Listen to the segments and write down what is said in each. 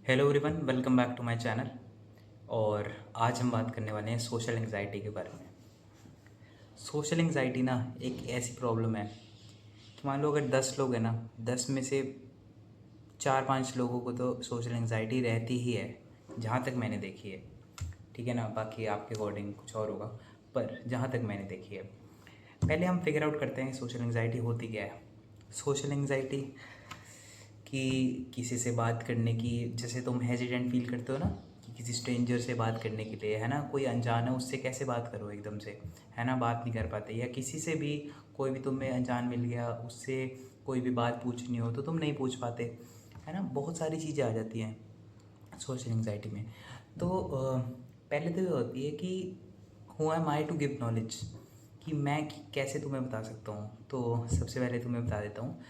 Hello everyone, welcome back to my channel. और आज हम बात करने वाले हैं सोशल एंग्जाइटी के बारे में। सोशल एंग्जाइटी ना एक ऐसी प्रॉब्लम है कि मान लो अगर 10 लोग हैं ना, 10 में से 4-5 लोगों को तो सोशल एंग्जाइटी रहती ही है, जहाँ तक मैंने देखी है। ठीक है ना, बाकी आपके अकॉर्डिंग कुछ और होगा, पर जहाँ तक मैंने देखी है। पहले हम फिगर आउट करते हैं सोशल एंग्जाइटी होती क्या है। सोशल एंग्जाइटी कि किसी से बात करने की, जैसे तुम हेजिटेंट फील करते हो ना कि किसी स्ट्रेंजर से बात करने के लिए, है ना, कोई अनजान है उससे कैसे बात करो एकदम से, है ना, बात नहीं कर पाते। या किसी से भी कोई भी तुम्हें अनजान मिल गया, उससे कोई भी बात पूछनी हो तो तुम नहीं पूछ पाते, है ना। बहुत सारी चीज़ें आ जाती हैं सोशल एंग्जाइटी में। तो पहले तो ये होती है कि who am I to give knowledge, कि मैं कैसे तुम्हें बता सकता हूँ। तो सबसे पहले तुम्हें बता देता हूँ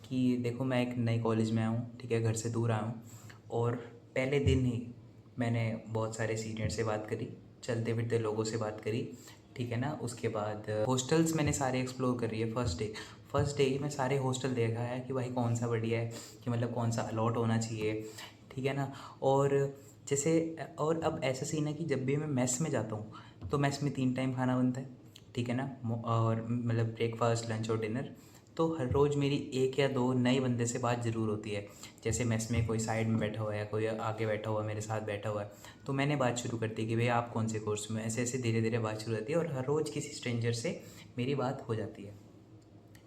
कि देखो, मैं एक नए कॉलेज में आया हूँ, ठीक है, घर से दूर आया हूँ। और पहले दिन ही मैंने बहुत सारे सीनियर से बात करी, चलते फिरते लोगों से बात करी, ठीक है ना। उसके बाद हॉस्टल्स मैंने सारे एक्सप्लोर कर रही है। फर्स्ट डे ही मैं सारे हॉस्टल देखा है कि भाई कौन सा बढ़िया है, कि मतलब कौन सा अलॉट होना चाहिए, ठीक है ना। और जैसे, और अब ऐसा सीन है कि जब भी मैं मेस में जाता हूँ तो मेस में 3 टाइम खाना बनता है, ठीक है ना। और मतलब ब्रेकफास्ट, लंच और डिनर। तो हर रोज़ मेरी एक या दो नए बंदे से बात ज़रूर होती है। जैसे मेस में कोई साइड में बैठा हुआ है, कोई आगे बैठा हुआ है, मेरे साथ बैठा हुआ है, तो मैंने बात शुरू कर दी कि भैया आप कौन से कोर्स में, ऐसे ऐसे धीरे धीरे बात शुरू होती है और हर रोज़ किसी स्ट्रेंजर से मेरी बात हो जाती है,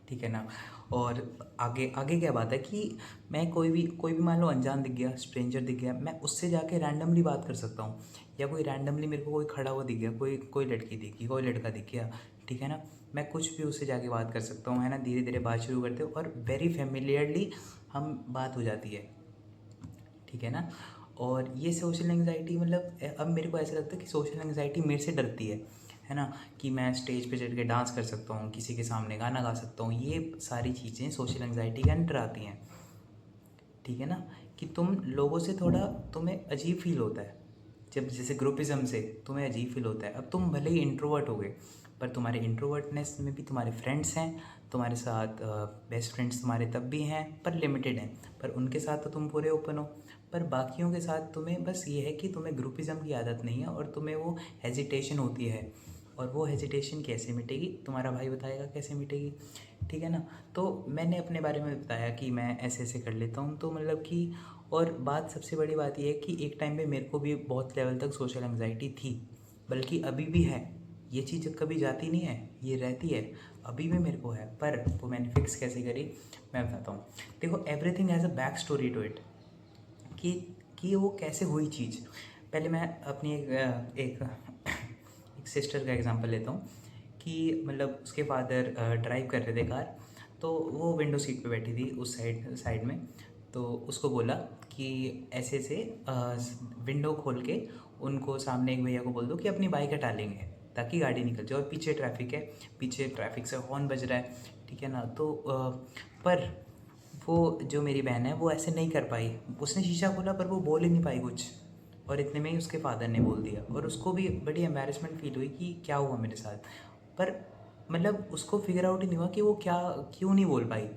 ठीक है ना। और आगे आगे क्या बात है कि मैं कोई भी मान लो अनजान दिख गया, स्ट्रेंजर दिख गया, मैं उससे जाके रैंडमली बात कर सकता हूँ। या कोई रैंडमली मेरे को कोई खड़ा हुआ दिख गया, कोई कोई लड़की दिखी, कोई लड़का दिख गया, ठीक है ना, मैं कुछ भी उससे जाके बात कर सकता हूँ, है ना। धीरे धीरे बात शुरू करते हो और वेरी फेमिलियरली हम बात हो जाती है, ठीक है ना। और ये सोशल एंग्जाइटी, मतलब अब मेरे को ऐसा लगता है कि सोशल एंग्जाइटी मेरे से डरती है ना। कि मैं स्टेज पे चढ़ के डांस कर सकता हूँ, किसी के सामने गाना गा सकता हूँ, ये सारी चीज़ें सोशल एंग्जाइटी के अंडर आती हैं, ठीक है ना। कि तुम लोगों से थोड़ा, तुम्हें अजीब फील होता है जब, जैसे ग्रुपिज्म से तुम्हें अजीब फील होता है। अब तुम भले ही इंट्रोवर्ट हो गए, पर तुम्हारे इंट्रोवर्टनेस में भी तुम्हारे फ्रेंड्स हैं, तुम्हारे साथ बेस्ट फ्रेंड्स तुम्हारे तब भी हैं, पर लिमिटेड हैं। पर उनके साथ तो तुम पूरे ओपन हो। पर बाकियों के साथ तुम्हें बस ये है कि तुम्हें ग्रुपिज्म की आदत नहीं है और तुम्हें वो हेजिटेशन होती है। और वो हेजिटेशन कैसे मिटेगी, तुम्हारा भाई बताएगा कैसे मिटेगी, ठीक है ना। तो मैंने अपने बारे में बताया कि मैं ऐसे ऐसे कर लेता हूँ, तो मतलब कि, और बात, सबसे बड़ी बात यह है कि एक टाइम पे मेरे को भी बहुत लेवल तक सोशल एंग्जाइटी थी, बल्कि अभी भी है। ये चीज़ कभी जाती नहीं है, ये रहती है, अभी भी मेरे को है। पर वो मैंने फिक्स कैसे करी, मैं बताता हूँ। देखो, everything has a back story to it, कि कि वो कैसे हुई चीज़। पहले मैं अपनी एक सिस्टर का एग्जांपल लेता हूँ। कि मतलब उसके फादर ड्राइव कर रहे थे कार, तो वो विंडो सीट पे बैठी थी उस साइड में। तो उसको बोला कि ऐसे ऐसे विंडो खोल के उनको, सामने एक भैया को बोल दो कि अपनी बाइक हटा लेंगे ताकि गाड़ी निकल जाए, और पीछे ट्रैफिक है, पीछे ट्रैफिक से हॉर्न बज रहा है, ठीक है ना। तो पर वो जो मेरी बहन है वो ऐसे नहीं कर पाई, उसने शीशा खोला पर वो बोल ही नहीं पाई कुछ, और इतने में ही उसके फादर ने बोल दिया, और उसको भी बड़ी एम्बैरेसमेंट फील हुई कि क्या हुआ मेरे साथ। पर मतलब उसको फिगर आउट ही नहीं हुआ कि वो क्या, क्यों नहीं बोल पाई,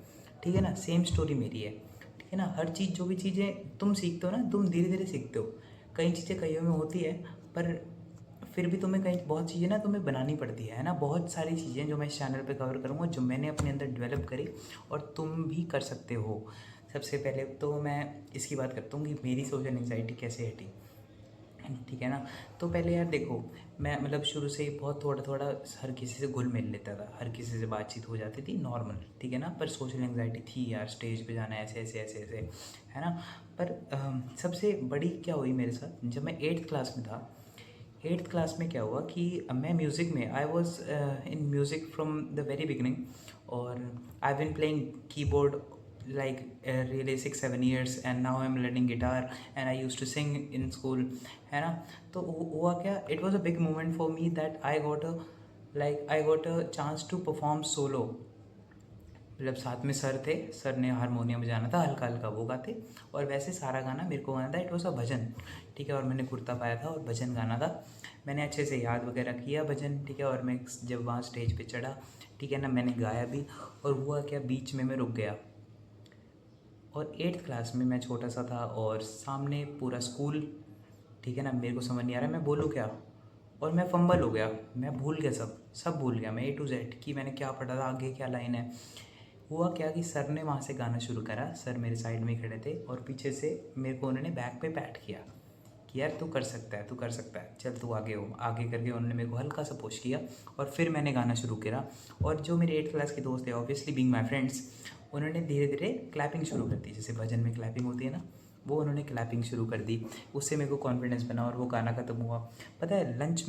ठीक है ना। सेम स्टोरी मेरी है, ठीक है ना। हर चीज़, जो भी चीज़ें तुम सीखते हो ना, तुम धीरे धीरे सीखते हो। कई चीज़ें कईयों में होती है, पर फिर भी तुम्हें कई बहुत चीज़ें ना तुम्हें बनानी पड़ती है ना। बहुत सारी चीज़ें जो मैं इस चैनल पे कवर करूँगा, जो मैंने अपने अंदर डेवलप करी, और तुम भी कर सकते हो। सबसे पहले तो मैं इसकी बात करता हूँ कि मेरी सोशल एंग्जाइटी कैसे हटी, ठीक है ना। तो पहले यार देखो, मैं मतलब शुरू से ही बहुत थोड़ा थोड़ा हर किसी से घुल मिल लेता था, हर किसी से बातचीत हो जाती थी नॉर्मल, ठीक है ना। पर सोशल एंग्जाइटी थी यार, स्टेज पे जाना ऐसे ऐसे ऐसे ऐसे, है ना। पर सबसे बड़ी क्या हुई मेरे साथ, जब मैं 8th क्लास में था। 8th क्लास में क्या हुआ कि मैं म्यूज़िक में, I was in music from the very beginning. और I been playing keyboard like really 6-7 years, and now I'm learning guitar, and I used to sing in school, है ना। तो हुआ क्या, it was a big moment for me that I got a chance to perform solo। मतलब साथ में sir थे, sir ने हारमोनियम बजाना था, हल्का हल्का वो गाते, और वैसे सारा गाना मेरे को गाना था, इट वॉज अ भजन, ठीक है। और मैंने कुर्ता पाया था और भजन गाना था, मैंने अच्छे से याद वगैरह किया भजन, ठीक है। और मैं जब वहाँ स्टेज पे चढ़ा, ठीक है ना, मैंने गाया भी। और हुआ क्या, बीच में मैं रुक गया, और 8th क्लास में मैं छोटा सा था और सामने पूरा स्कूल, ठीक है ना। मेरे को समझ नहीं आ रहा मैं बोलूँ क्या, और मैं फंबल हो गया, मैं भूल गया, सब सब भूल गया मैं A to Z कि मैंने क्या पढ़ा था, आगे क्या लाइन है। हुआ क्या कि सर ने वहाँ से गाना शुरू करा, सर मेरे साइड में ही खड़े थे और पीछे से मेरे को उन्होंने बैक पे पैट किया कि यार तू कर सकता है, तू कर सकता है, चल तू आगे हो, आगे करके उन्होंने मेरे को हल्का सा पुश किया और फिर मैंने गाना शुरू करा। और जो मेरे 8th क्लास के दोस्त थे, ऑब्वियसली बीइंग माय फ्रेंड्स, उन्होंने धीरे धीरे क्लैपिंग शुरू कर दी, जैसे भजन में क्लैपिंग होती है ना, वो उन्होंने क्लैपिंग शुरू कर दी। उससे मेरे को कॉन्फिडेंस बना और वो गाना ख़त्म हुआ। पता है लंच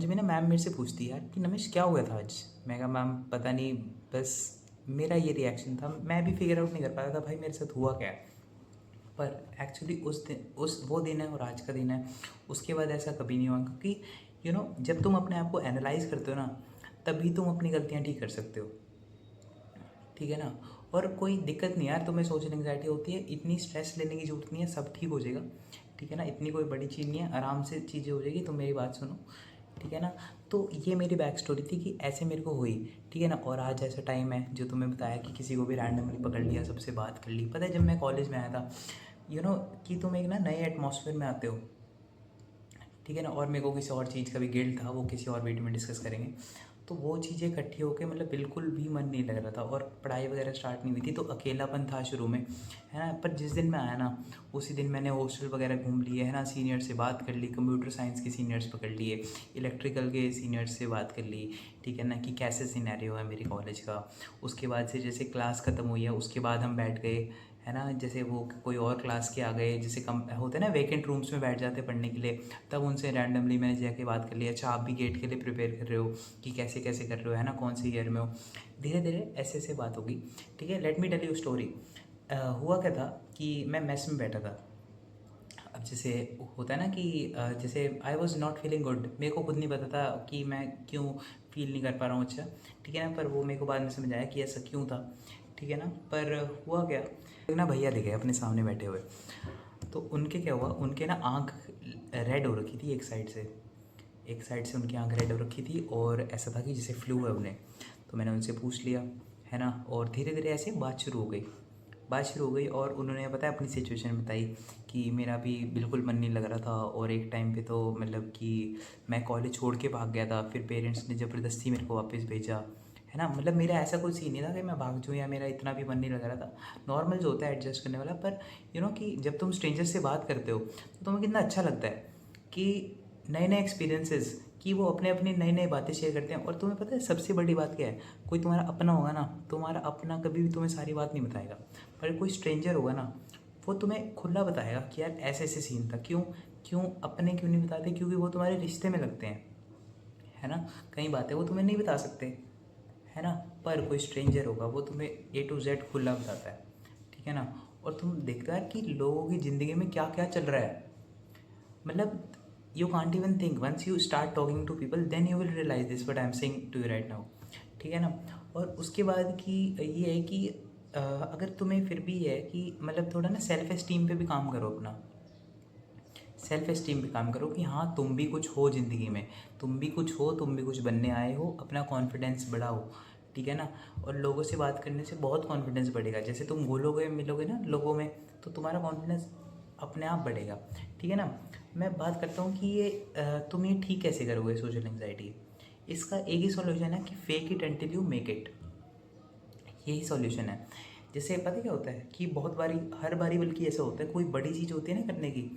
में ना मैम मेरे से पूछती है यार कि नमिश क्या हुआ था आज। मैं कहा मैम पता नहीं, बस मेरा ये रिएक्शन था, मैं भी फिगर आउट नहीं कर पाया था भाई मेरे साथ हुआ क्या है। पर एक्चुअली उस दिन, उस वो दिन है और आज का दिन है, उसके बाद ऐसा कभी नहीं हुआ। क्योंकि जब तुम अपने आप को एनालाइज करते हो ना, तभी तुम अपनी गलतियाँ ठीक कर सकते हो, ठीक है ना। और कोई दिक्कत नहीं यार, तुम्हें सोशल एंग्जाइटी होती है, इतनी स्ट्रेस लेने की जरूरत नहीं है, सब ठीक हो जाएगा, ठीक है ना। इतनी कोई बड़ी चीज़ नहीं है, आराम से चीज़ें हो जाएगी, तो मेरी बात सुनो, ठीक है ना। तो ये मेरी बैक स्टोरी थी कि ऐसे मेरे को हुई, ठीक है ना। और आज ऐसा टाइम है जो तुम्हें बताया कि किसी को भी रैंडमली पकड़ लिया, सबसे बात कर ली। पता है जब मैं कॉलेज में आया था, कि तुम एक ना नए एटमॉस्फेयर में आते हो, ठीक है ना। और मेरे को किसी और चीज़ का भी गिल्ट था, वो किसी और वीडियो में डिस्कस करेंगे। तो वो चीज़ें इकट्ठी होकर मतलब बिल्कुल भी मन नहीं लग रहा था, और पढ़ाई वगैरह स्टार्ट नहीं हुई थी, तो अकेलापन था शुरू में, है ना। पर जिस दिन मैं आया ना, उसी दिन मैंने हॉस्टल वगैरह घूम लिए, है ना, सीनियर से बात कर ली, कंप्यूटर साइंस के सीनियर्स पकड़ लिए, इलेक्ट्रिकल के सीनियर्स से बात कर ली, ठीक है ना, कि कैसे सिनेरियो है मेरे कॉलेज का। उसके बाद से जैसे क्लास ख़त्म हुई है, उसके बाद हम बैठ गए, है ना, जैसे वो कोई और क्लास के आ गए, जैसे कम होते हैं ना वैकेंट रूम्स में बैठ जाते पढ़ने के लिए, तब उनसे रैंडमली मैंने जाके बात कर लिया, अच्छा आप भी गेट के लिए प्रिपेयर कर रहे हो, कि कैसे कैसे कर रहे हो, है ना, कौन से ईयर में हो। धीरे धीरे ऐसे ऐसे बात होगी, ठीक है। Let me tell you story. हुआ क्या था कि मैं मेस में बैठा था। अब जैसे होता है ना कि जैसे I was not feeling good, मेरे को खुद नहीं पता था कि मैं क्यों फील नहीं कर पा रहा हूँ अच्छा, ठीक है ना। पर वो मेरे को बाद में समझ आया कि ऐसा क्यों था, ठीक है ना। पर हुआ क्या, एक ना भैया दिखे अपने सामने बैठे हुए, तो उनके क्या हुआ, उनके ना आँख रेड हो रखी थी एक साइड से उनकी आँख रेड हो रखी थी, और ऐसा था कि जैसे फ्लू है उन्हें। तो मैंने उनसे पूछ लिया, है ना, और धीरे धीरे ऐसे बात शुरू हो गई और उन्होंने पता है अपनी सिचुएशन बताई कि मेरा भी बिल्कुल मन नहीं लग रहा था, और एक टाइम पे तो मतलब कि मैं कॉलेज छोड़ के भाग गया था, फिर पेरेंट्स ने ज़बरदस्ती मेरे को वापस भेजा, है ना। मतलब मेरा ऐसा कोई सीन नहीं था कि मैं भाग जाऊँ या मेरा इतना भी मन नहीं लग रहा था, नॉर्मल जो होता है एडजस्ट करने वाला। पर कि जब तुम स्ट्रेंजर से बात करते हो तो तुम्हें कितना अच्छा लगता है कि नए नए एक्सपीरियंसेस, कि वो अपने अपनी नई नई बातें शेयर करते हैं। और तुम्हें पता है सबसे बड़ी बात क्या है, कोई तुम्हारा अपना होगा ना, तुम्हारा अपना कभी भी तुम्हें सारी बात नहीं बताएगा, पर कोई स्ट्रेंजर होगा ना, वो तुम्हें खुला बताएगा कि यार ऐसे ऐसे सीन था। क्यों क्यों अपने क्यों नहीं बताते, क्योंकि वो तुम्हारे रिश्ते में लगते हैं, है ना। कई बातें वो तुम्हें नहीं बता सकते, है ना। पर कोई स्ट्रेंजर होगा वो तुम्हें A to Z खुला बताता है, ठीक है ना। और तुम देखते हो यार कि लोगों की ज़िंदगी में क्या क्या चल रहा है, मतलब you can't even think, once you start talking to people then you will realise this what I am saying to you right now, ठीक है ना। और उसके बाद की ये है कि अगर तुम्हें फिर भी है कि मतलब थोड़ा ना सेल्फ एस्टीम पे भी काम करो, अपना सेल्फ एस्टीम पे काम करो कि हाँ तुम भी कुछ हो ज़िंदगी में, तुम भी कुछ हो, तुम भी कुछ बनने आए हो, अपना कॉन्फिडेंस बढ़ाओ, ठीक है ना। और लोगों से बात करने से बहुत कॉन्फिडेंस बढ़ेगा, जैसे तुम बोलोगे मिलोगे ना लोगों में, तो तुम्हारा कॉन्फिडेंस अपने आप बढ़ेगा, ठीक है ना। मैं बात करता हूँ कि ये तुम ये ठीक कैसे करोगे सोशल एंग्जाइटी। इसका एक ही सॉल्यूशन है कि fake it until you make it, यही सॉल्यूशन है। जैसे पता क्या होता है कि बहुत बारी, हर बारी बल्कि ऐसा होता है, कोई बड़ी चीज़ होती है ना करने की,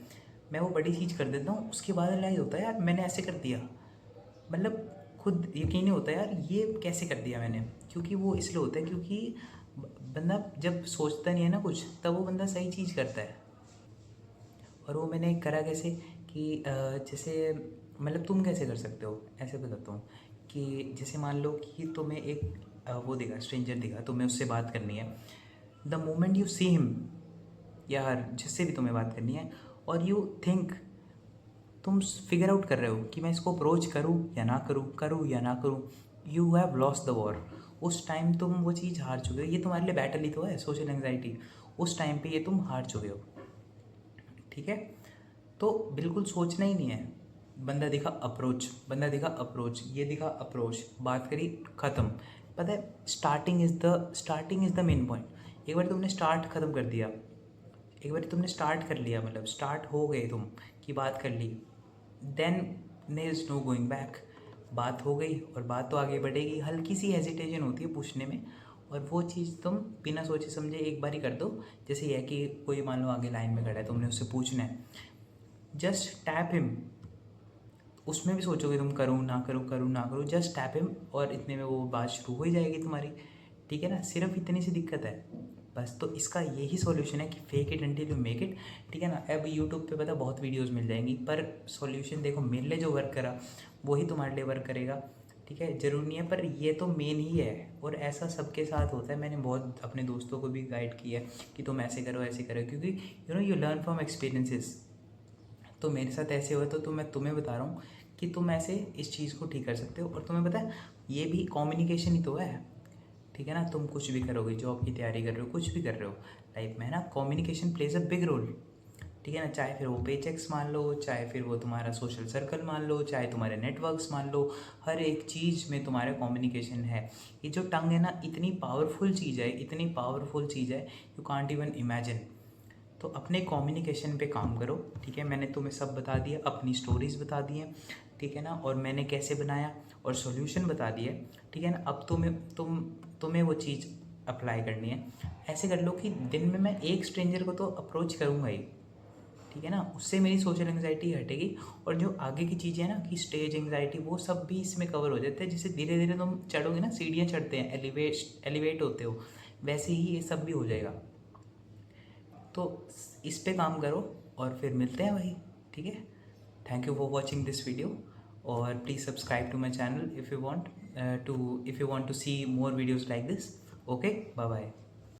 मैं वो बड़ी चीज़ कर देता हूँ, उसके बाद रियलाइज़ होता है यार मैंने ऐसे कर दिया, मतलब खुद यकीन नहीं होता यार ये कैसे कर दिया मैंने। क्योंकि वो इसलिए होता है क्योंकि बंदा जब सोचता नहीं है ना कुछ, तब वो बंदा सही चीज़ करता है। और वो मैंने करा कैसे कि जैसे मतलब तुम कैसे कर सकते हो, ऐसे बताता हूँ कि जैसे मान लो कि तुम्हें एक वो दिखा, स्ट्रेंजर दिखा, तुम्हें उससे बात करनी है। The moment you see him, या जिससे भी तुम्हें बात करनी है, और यू थिंक, तुम फिगर आउट कर रहे हो कि मैं इसको अप्रोच करूँ या ना करूँ, करूँ या ना करूँ, you have lost the war. उस टाइम तुम वो चीज़ हार चुके हो, ये तुम्हारे लिए बैटल ही तो है सोशल एंग्जाइटी, उस टाइम पे ये तुम हार चुके हो, ठीक है। तो बिल्कुल सोचना ही नहीं है, बंदा दिखा अप्रोच, ये दिखा अप्रोच, बात करी, ख़त्म। पता है starting is the main point, एक बार तुमने स्टार्ट ख़त्म कर दिया, एक बार तुमने स्टार्ट कर लिया, मतलब स्टार्ट हो गए तुम की बात कर ली, then there is no going back. बात हो गई और बात तो आगे बढ़ेगी। हल्की सी हेजिटेशन होती है पूछने में, और वो चीज़ तुम बिना सोचे समझे एक बार ही कर दो। जैसे ये है कि कोई मान लो आगे लाइन में खड़ा है, तुमने उससे पूछना है, जस्ट टैप हिम। उसमें भी सोचोगे तुम करूँ ना करूँ, करूँ ना करूँ, जस्ट टैप हिम, और इतने में वो बात शुरू हो ही जाएगी तुम्हारी। ठीक है ना, सिर्फ इतनी सी दिक्कत है बस। तो इसका यही सॉल्यूशन है कि fake it until you make it. ठीक है ना, अब यूट्यूब पे पता बहुत वीडियोस मिल जाएंगी, पर सॉल्यूशन देखो मेरे लिए जो वर्क करा वही तुम्हारे लिए वर्क करेगा। ठीक है, ज़रूरी नहीं है, पर ये तो मेन ही है, और ऐसा सबके साथ होता है। मैंने बहुत अपने दोस्तों को भी गाइड किया है कि तुम ऐसे करो ऐसे करो, क्योंकि यू लर्न फ्रॉम एक्सपीरियंसेस। तो मेरे साथ ऐसे हुआ तो मैं तुम्हें बता रहा हूँ कि तुम ऐसे इस चीज़ को ठीक कर सकते हो। और तुम्हें पता है ये भी कम्युनिकेशन ही तो है। ठीक है ना, तुम कुछ भी करोगे, जॉब की तैयारी कर रहे हो, कुछ भी कर रहे हो लाइफ में, है ना, communication plays a big role. ठीक है ना, चाहे फिर वो पेचेक्स मान लो, चाहे फिर वो तुम्हारा सोशल सर्कल मान लो, चाहे तुम्हारे नेटवर्क्स मान लो, हर एक चीज़ में तुम्हारा कम्युनिकेशन है। ये जो टंग है ना, इतनी पावरफुल चीज़ है, इतनी पावरफुल चीज़ है, यू कांट इवन इमेजिन। तो अपने कम्युनिकेशन पे काम करो। ठीक है, मैंने तुम्हें सब बता दिया, अपनी स्टोरीज बता दी हैं। ठीक है ना, और मैंने कैसे बनाया और सॉल्यूशन बता दिए। ठीक है ना, अब तुम्हें वो चीज़ अप्लाई करनी है। ऐसे कर लो कि दिन में मैं एक स्ट्रेंजर को तो अप्रोच करूँगा ही। ठीक है ना, उससे मेरी सोशल एंग्जाइटी हटेगी, और जो आगे की चीज़ें हैं ना कि स्टेज एंग्जाइटी, वो सब भी इसमें कवर हो जाते हैं। जैसे धीरे धीरे तुम चढ़ोगे ना, सीढ़ियाँ चढ़ते हैं, एलिवेट होते हो, वैसे ही ये सब भी हो जाएगा। तो इस पे काम करो और फिर मिलते हैं वही। ठीक है, thank you for watching this video, और please subscribe to my channel if you want to see more videos like this. Okay, bye bye.